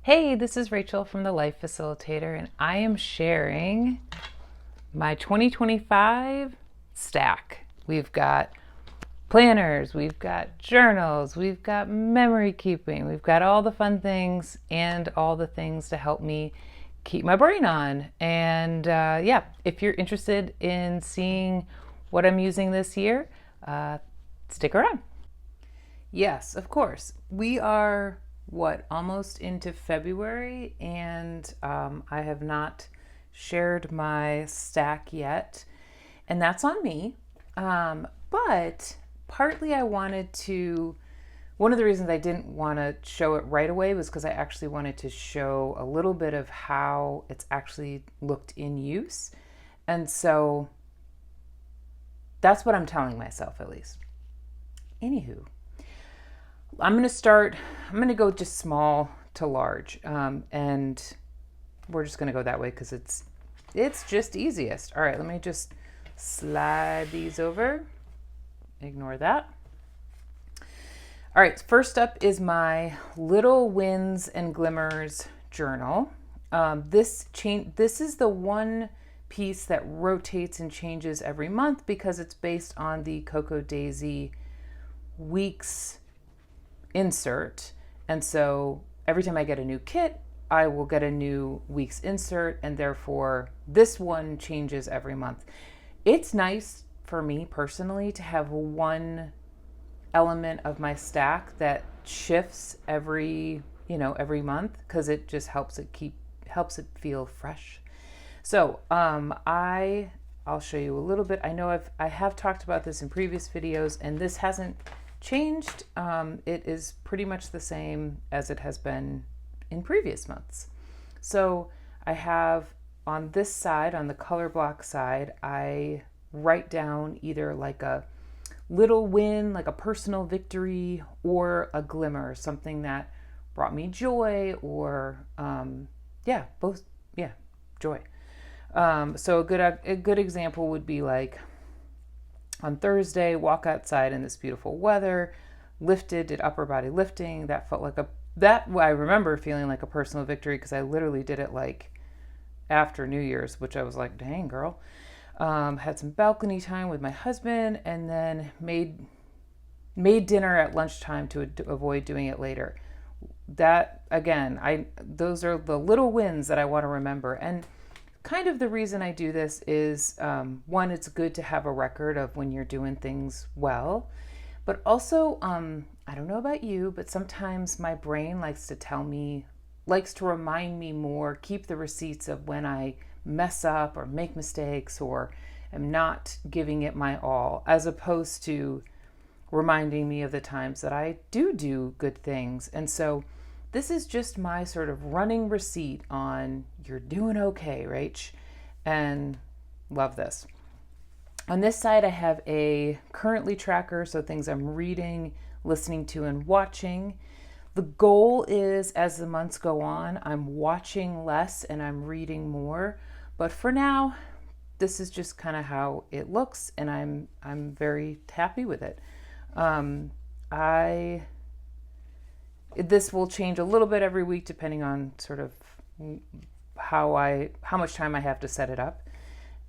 Hey, this is Rachel from the Life Facilitator, and I am sharing my 2025 stack. We've got planners, we've got journals, we've got memory keeping, we've got all the fun things and all the things to help me keep my brain on. And if you're interested in seeing what I'm using this year, stick around. Yes, of course. We are almost into February, and I have not shared my stack yet, and that's on me. But partly I wanted to, one of the reasons I didn't want to show it right away was because I actually wanted to show a little bit of how it's actually looked in use. And so that's what I'm telling myself, at least. Anywho, I'm going to go just small to large. And we're just going to go that way because it's just easiest. All right, let me just slide these over. Ignore that. All right, first up is my Little Wins and Glimmers journal. This is the one piece that rotates and changes every month because it's based on the Cocoa Daisy weeks insert. And so every time I get a new kit, I will get a new week's insert, and therefore this one changes every month. It's nice for me personally to have one element of my stack that shifts every month, because it just helps it feel fresh. So I'll show you a little bit. I know I have talked about this in previous videos, and this hasn't changed. It is pretty much the same as it has been in previous months. So I have on this side, on the color block side, I write down either like a little win, like a personal victory, or a glimmer, something that brought me joy, or joy. So a good example would be like, on Thursday, walk outside in this beautiful weather, did upper body lifting. That felt like I remember feeling like a personal victory, because I literally did it like after New Year's, which I was like, dang girl. Had some balcony time with my husband, and then made dinner at lunchtime to avoid doing it later. That, again, those are the little wins that I want to remember. And kind of the reason I do this is, one, it's good to have a record of when you're doing things well, but also, I don't know about you, but sometimes my brain likes to remind me more, keep the receipts of when I mess up or make mistakes or am not giving it my all, as opposed to reminding me of the times that I do good things. And so this is just my sort of running receipt on you're doing okay, Rach, and love this. On this side, I have a currently tracker, so things I'm reading, listening to, and watching. The goal is, as the months go on, I'm watching less and I'm reading more. But for now, this is just kind of how it looks, and I'm very happy with it. This will change a little bit every week depending on sort of how much time I have to set it up.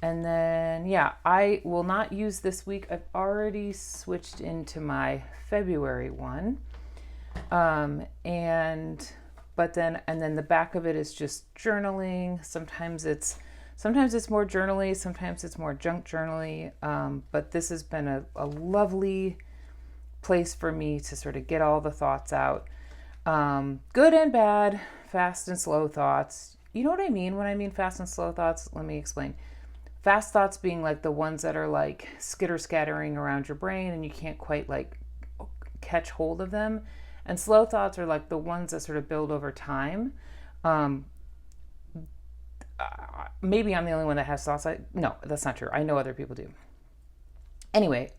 And then, I will not use this week. I've already switched into my February one. And then the back of it is just journaling. Sometimes it's more journaly, sometimes it's more junk journaly. But this has been a lovely place for me to sort of get all the thoughts out. Good and bad, fast and slow thoughts. You know what I mean when I mean fast and slow thoughts? Let me explain. Fast thoughts being like the ones that are like skitter-scattering around your brain and you can't quite like catch hold of them. And slow thoughts are like the ones that sort of build over time. Maybe I'm the only one that has thoughts. No, that's not true. I know other people do. Anyway,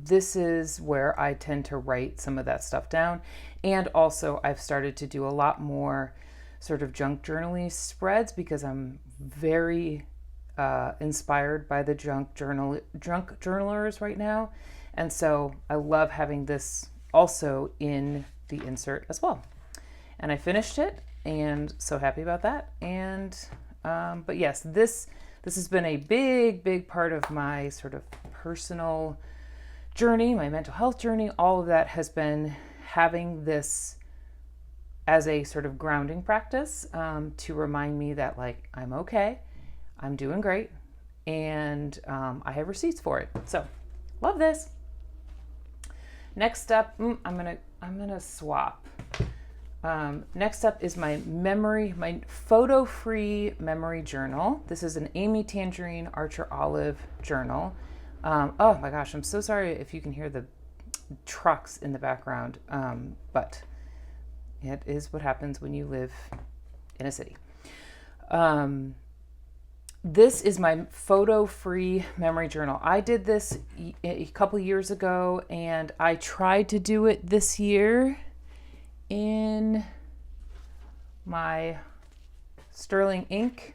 this is where I tend to write some of that stuff down. And also I've started to do a lot more sort of junk journaling spreads, because I'm very inspired by the drunk journalers right now. And so I love having this also in the insert as well. And I finished it, and so happy about that. And but yes, this has been a big part of my sort of personal journey, my mental health journey. All of that has been having this as a sort of grounding practice, to remind me that, like, I'm okay, I'm doing great, and I have receipts for it. So love this. Next up, I'm gonna swap. Next up is my photo-free memory journal. This is an Amy Tangerine Archer Olive journal. Oh my gosh, I'm so sorry if you can hear the trucks in the background, but it is what happens when you live in a city. This is my photo-free memory journal. I did this a couple years ago, and I tried to do it this year in my Sterling ink,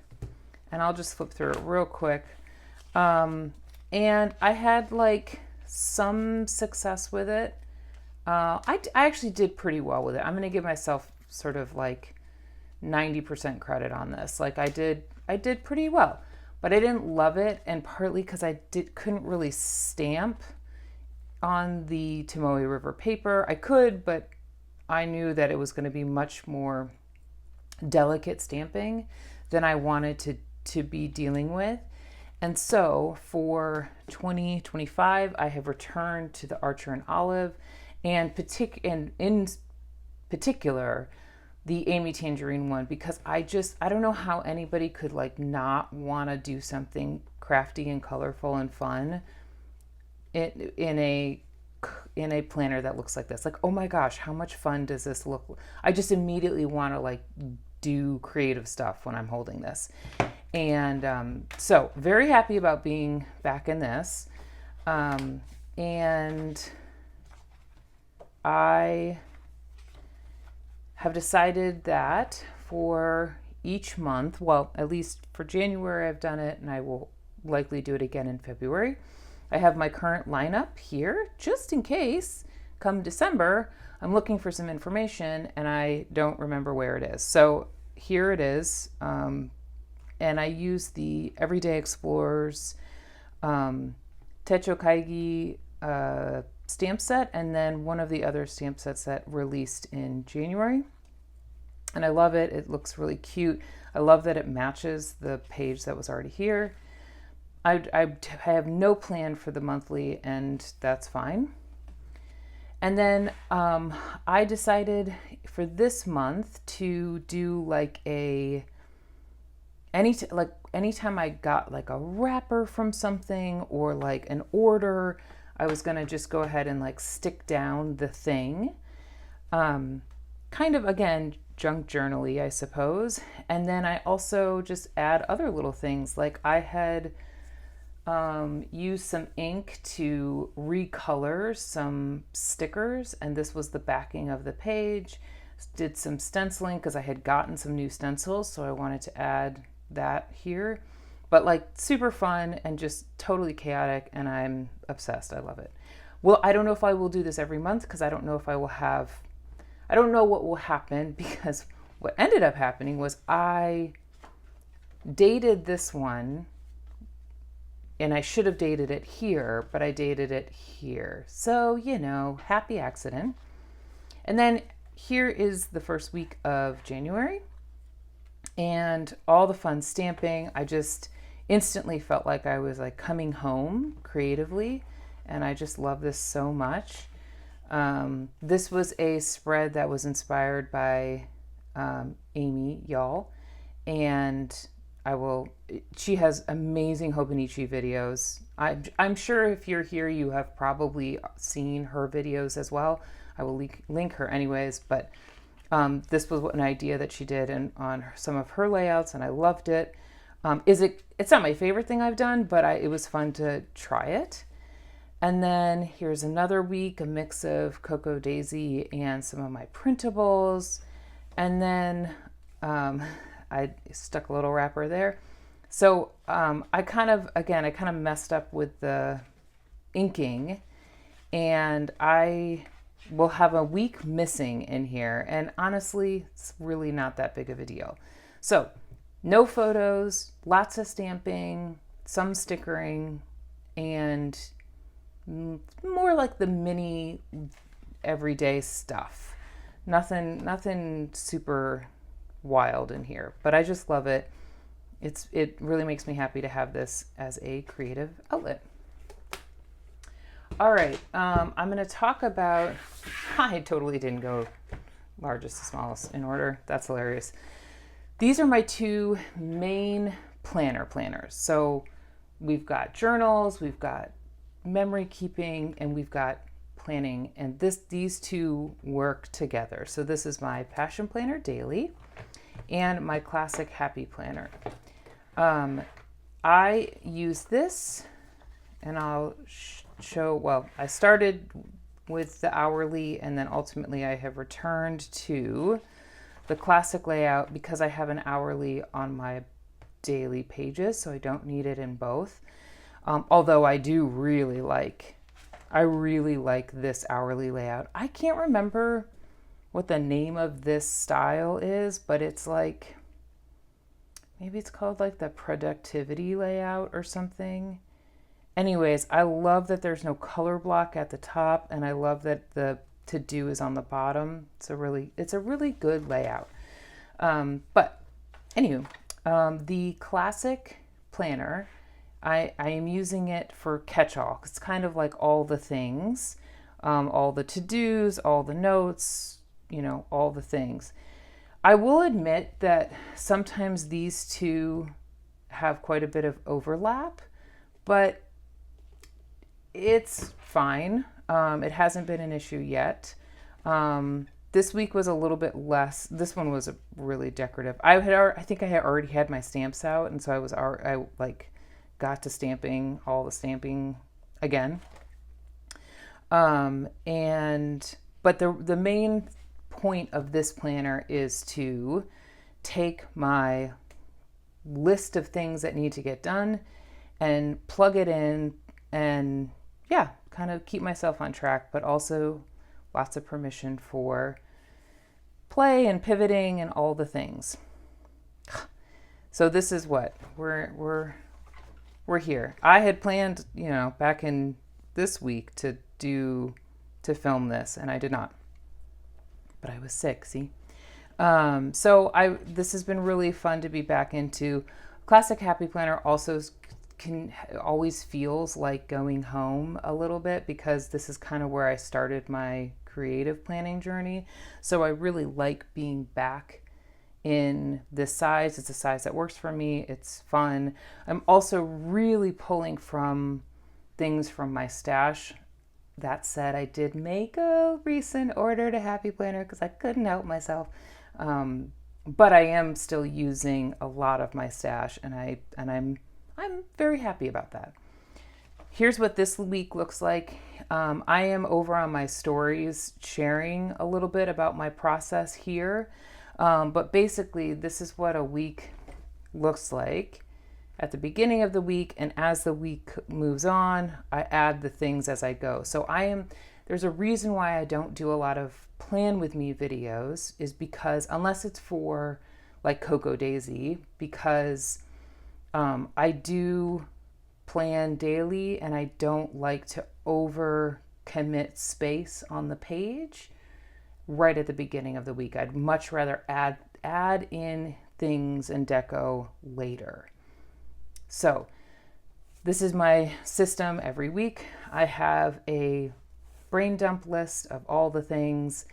and I'll just flip through it real quick. And I had like some success with it. I actually did pretty well with it. I'm going to give myself sort of like 90% credit on this. Like I did pretty well, but I didn't love it, and partly because I couldn't really stamp on the Tomoe River paper. I could, but I knew that it was going to be much more delicate stamping than I wanted to be dealing with. And so for 2025, I have returned to the Archer and Olive, and in particular, the Amy Tangerine one, because I don't know how anybody could like not want to do something crafty and colorful and fun in a planner that looks like this. Like, oh my gosh, how much fun does this look? I just immediately want to like do creative stuff when I'm holding this. And so very happy about being back in this. And I have decided that for each month, well, at least for January I've done it, and I will likely do it again in February. I have my current lineup here, just in case come December I'm looking for some information and I don't remember where it is. So here it is. And I use the Everyday Explorers Techo Kaigi stamp set, and then one of the other stamp sets that released in January. And I love it. It looks really cute. I love that it matches the page that was already here. I have no plan for the monthly, and that's fine. And then I decided for this month to do like anytime I got like a wrapper from something or like an order, I was gonna just go ahead and like stick down the thing. Kind of, again, junk journal-y, I suppose. And then I also just add other little things. Like I had used some ink to recolor some stickers, and this was the backing of the page. Did some stenciling because I had gotten some new stencils, so I wanted to add that here. But like super fun and just totally chaotic, and I'm obsessed. I love it. Well, I don't know if I will do this every month because I don't know if I don't know what will happen, because what ended up happening was I dated this one, and I should have dated it here, but I dated it here. So, you know, happy accident. And then here is the first week of January and all the fun stamping. I just instantly felt like I was like coming home creatively, and I just love this so much. This was a spread that was inspired by Amy, y'all, and she has amazing Hobonichi videos. I'm sure if you're here, you have probably seen her videos as well. I will link her anyways, but this was an idea that she did on some of her layouts, and I loved it. It's not my favorite thing I've done, but it was fun to try it. And then here's another week, a mix of Cocoa Daisy and some of my printables. And then I stuck a little wrapper there. So I kind of messed up with the inking, and I we'll have a week missing in here. And honestly, it's really not that big of a deal. So no photos, lots of stamping, some stickering, and more like the mini everyday stuff. Nothing super wild in here, but I just love it. It really makes me happy to have this as a creative outlet. All right, I'm going to talk about, I totally didn't go largest to smallest in order. That's hilarious. These are my two main planners. So we've got journals, we've got memory keeping, and we've got planning, and these two work together. So this is my Passion Planner Daily and my Classic Happy Planner. I use this, and I'll show, well, I started with the hourly, and then ultimately I have returned to the classic layout because I have an hourly on my daily pages, so I don't need it in both. Although I really like this hourly layout. I can't remember what the name of this style is, but it's like, maybe it's called like the productivity layout or something. Anyways, I love that there's no color block at the top, and I love that the to do is on the bottom. It's a really good layout. But anywho, the classic planner, I am using it for catch-all. It's kind of like all the things, all the to-dos, all the notes, all the things. I will admit that sometimes these two have quite a bit of overlap, but it's fine. It hasn't been an issue yet. This week was a little bit less. This one was really decorative. I think I had already had my stamps out, and so I got to stamping all the stamping again. But the main point of this planner is to take my list of things that need to get done and plug it in, and kind of keep myself on track, but also lots of permission for play and pivoting and all the things. So this is what we're here. I had planned, back in this week to film this, and I did not. But I was sick, see? This has been really fun to be back into. Classic Happy Planner also always feels like going home a little bit, because this is kind of where I started my creative planning journey. So I really like being back in this size. It's a size that works for me. It's fun. I'm also really pulling from things from my stash. That said, I did make a recent order to Happy Planner because I couldn't help myself. But I am still using a lot of my stash, and I'm very happy about that. Here's what this week looks like. I am over on my stories sharing a little bit about my process here. But basically, this is what a week looks like at the beginning of the week. And as the week moves on, I add the things as I go. So there's a reason why I don't do a lot of plan with me videos, is because unless it's for like Cocoa Daisy, because I do plan daily, and I don't like to over commit space on the page right at the beginning of the week. I'd much rather add in things and deco later. So this is my system every week. I have a brain dump list of all the things,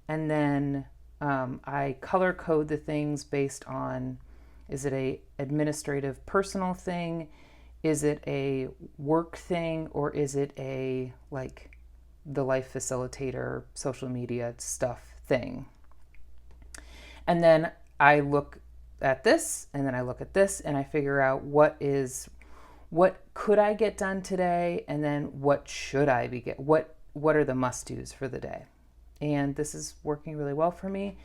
and then I color code the things based on, is it a administrative personal thing? Is it a work thing? Or is it a the life facilitator, social media stuff thing? And then I look at this, and then I look at this, and I figure out what could I get done today, and then what should I be what are the must-dos for the day. And this is working really well for me,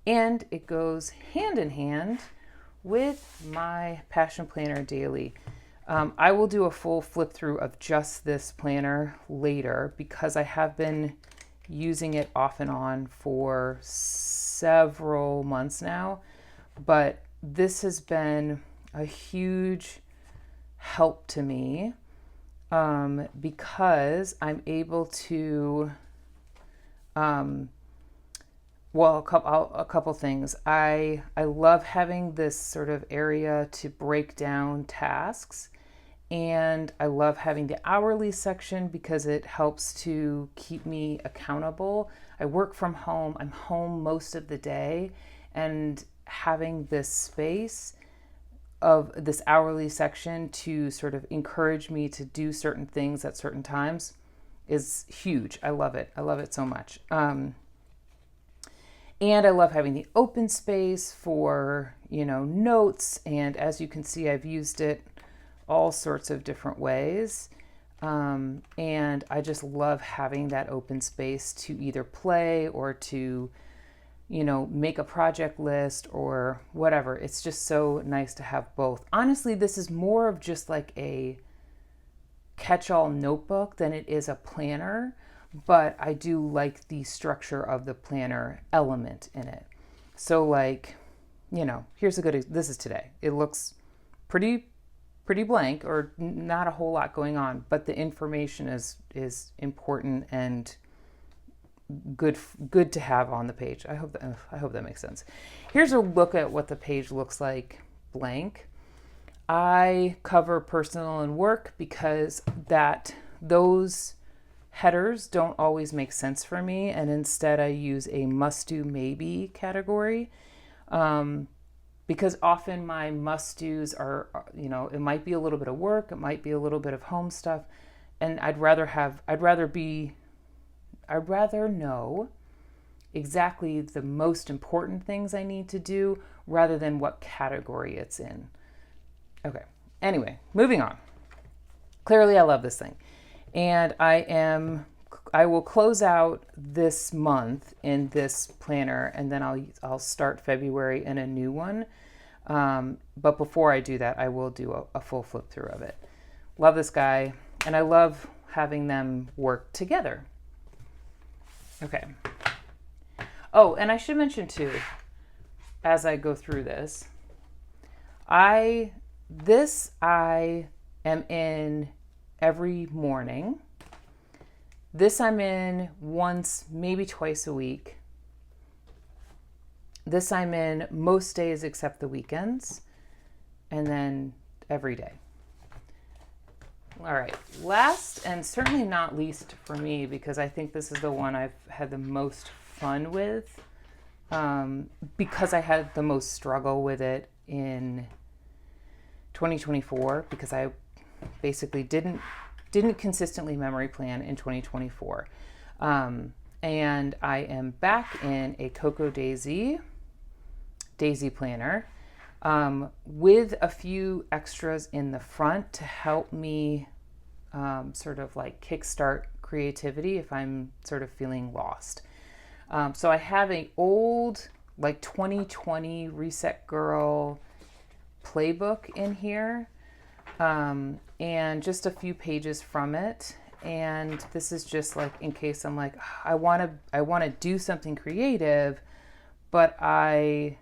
and it goes hand in hand with my Passion Planner Daily. I will do a full flip through of just this planner later, because I have been using it off and on for several months now, but this has been a huge help to me because I'm able to, well, a couple things. I love having this sort of area to break down tasks, and I love having the hourly section because it helps to keep me accountable. I work from home. I'm home most of the day, and having this space of this hourly section to sort of encourage me to do certain things at certain times is huge. I love it. I love it so much. And I love having the open space for, notes. And as you can see, I've used it all sorts of different ways. And I just love having that open space to either play or to, make a project list or whatever. It's just so nice to have both. Honestly, this is more of just like a catch-all notebook than it is a planner, but I do like the structure of the planner element in it. So here's this is today. It looks pretty blank or not a whole lot going on, but the information is important and good to have on the page. I hope that makes sense. Here's a look at what the page looks like blank. I cover personal and work because those headers don't always make sense for me, and instead I use a must-do maybe category. Because often my must-dos are, it might be a little bit of work, it might be a little bit of home stuff, and I'd rather know exactly the most important things I need to do rather than what category it's in. Okay, anyway, moving on. Clearly I love this thing. And I will close out this month in this planner, and then I'll start February in a new one. But before I do that, I will do a full flip through of it. Love this guy, and I love having them work together. Okay. Oh, and I should mention too, as I go through this, I am in every morning. This I'm in once, maybe twice a week. This I'm in most days except the weekends, and then every day. All right, last and certainly not least for me, because I think this is the one I've had the most fun with, because I had the most struggle with it in 2024, because I basically didn't consistently memory plan in 2024. And I am back in a Cocoa Daisy planner with a few extras in the front to help me sort of like kickstart creativity if I'm sort of feeling lost. So I have an old 2020 Reset Girl playbook in here, and just a few pages from it. And this is just in case I'm I want to do something creative, but I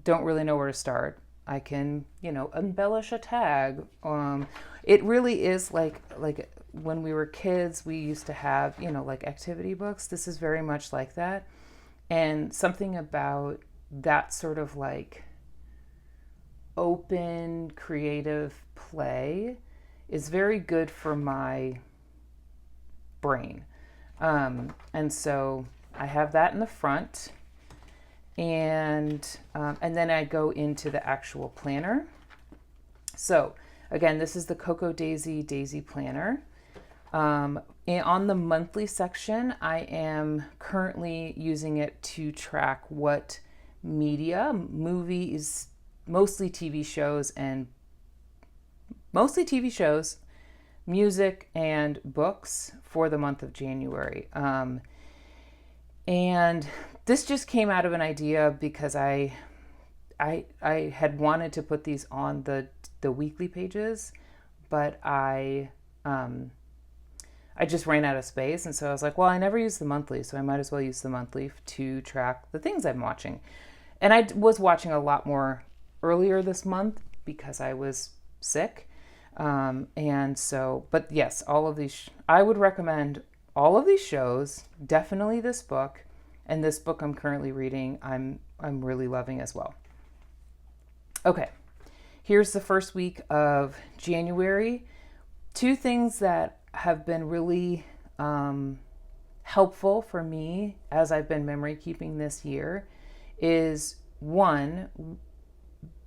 don't really know where to start. I can, embellish a tag. It really is like when we were kids, we used to have, activity books. This is very much like that. And something about that sort of open creative play is very good for my brain. And so I have that in the front, and then I go into the actual planner. So again, this is the Cocoa Daisy planner. And on the monthly section, I am currently using it to track what movies, mostly TV shows, music, and books for the month of January. And this just came out of an idea because I had wanted to put these on the weekly pages, but I I just ran out of space. And so I was like, well, I never use the monthly, so I might as well use the monthly to track the things I'm watching. And I was watching a lot more earlier this month because I was sick. And so, but yes, all of these, I would recommend all of these shows, definitely this book, and this book I'm currently reading, I'm really loving as well. Okay, here's the first week of January. Two things that have been really helpful for me as I've been memory keeping this year is one,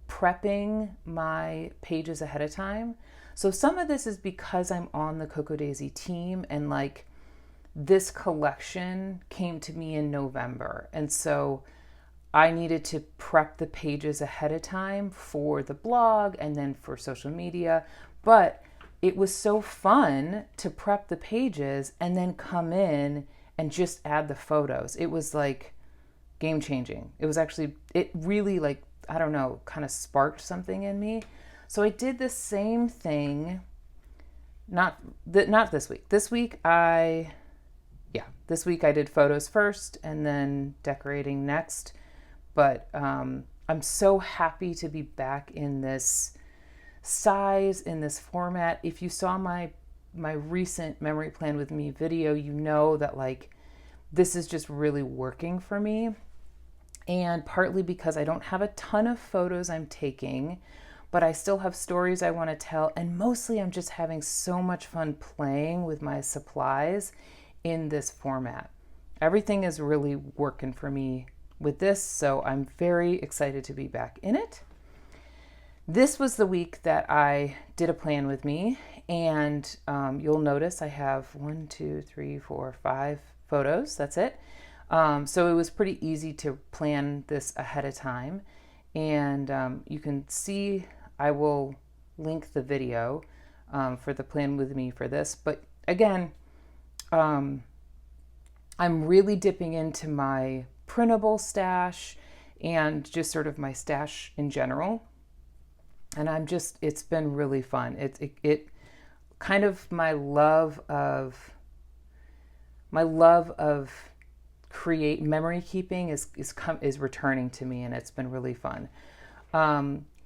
prepping my pages ahead of time. So some of this is because I'm on the Cocoa Daisy team, and like this collection came to me in November. And so I needed to prep the pages ahead of time for the blog and then for social media. But it was so fun to prep the pages and then come in and just add the photos. It was like game changing. It was actually, it really like, I don't know, kind of sparked something in me. So I did the same thing, not this week. This week I did photos first and then decorating next. But I'm so happy to be back in this size, in this format. If you saw my recent Memory Plan with Me video, you know that like this is just really working for me. And partly because I don't have a ton of photos I'm taking, but I still have stories I want to tell. And mostly I'm just having so much fun playing with my supplies in this format. Everything is really working for me with this, so I'm very excited to be back in it. This was the week that I did a plan with me, and you'll notice I have 1, 2, 3, 4, 5 photos. That's it. So it was pretty easy to plan this ahead of time, and you can see I will link the video for the plan with me for this. But again, I'm really dipping into my printable stash and just sort of my stash in general. And it's been really fun. It kind of my love of create memory keeping is returning to me, and it's been really fun.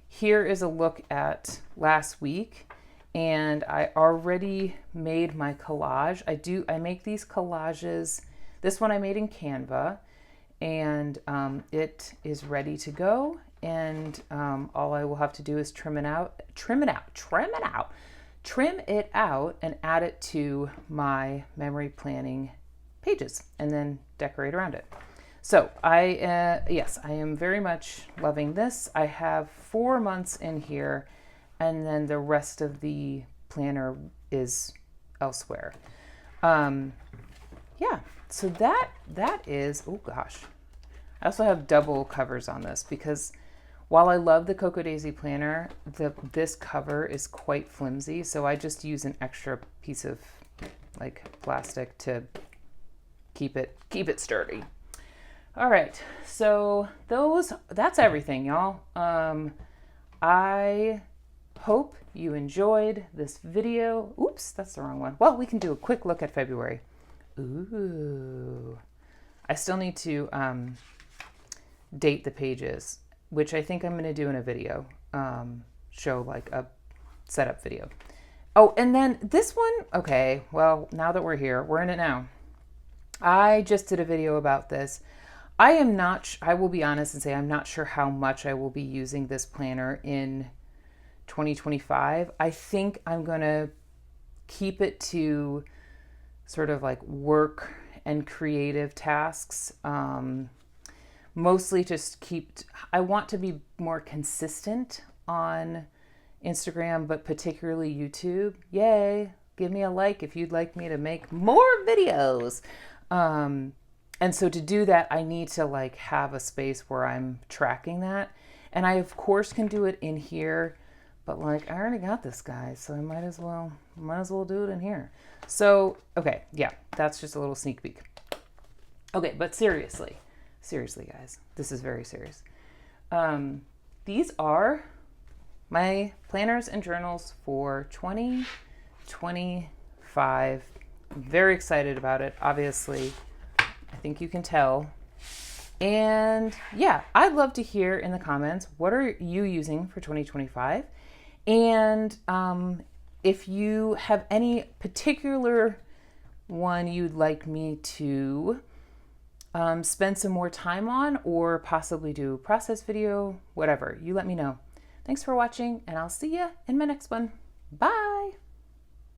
Here is a look at last week, and I already made my collage. I make these collages. This one I made in Canva, and it is ready to go. And all I will have to do is trim it out, and add it to my memory planning pages, and then decorate around it. So I am very much loving this. I have 4 months in here, and then the rest of the planner is elsewhere. So that is, oh gosh. I also have double covers on this because while I love the Cocoa Daisy planner, this cover is quite flimsy, so I just use an extra piece of like plastic to keep it sturdy. All right, so that's everything, y'all. I hope you enjoyed this video. Oops, that's the wrong one. Well, we can do a quick look at February. Ooh, I still need to date the pages, which I think I'm going to do in a video, show like a setup video. Oh, and then this one, okay, well, now that we're here, we're in it now. I just did a video about this. I will be honest and say I'm not sure how much I will be using this planner in 2025. I think I'm going to keep it to sort of like work and creative tasks. Mostly just I want to be more consistent on Instagram, but particularly YouTube. Yay, give me a like if you'd like me to make more videos. And so to do that, I need to like have a space where I'm tracking that. And I of course can do it in here, but like I already got this, guys, so I might as well do it in here. So, okay, yeah, that's just a little sneak peek. Okay, but seriously guys, this is very serious. These are my planners and journals for 2025 I'm very excited about it, obviously. I think you can tell. And yeah, I'd love to hear in the comments, what are you using for 2025? And if you have any particular one you'd like me to spend some more time on, or possibly do a process video, whatever, you let me know. Thanks for watching, and I'll see you in my next one. Bye.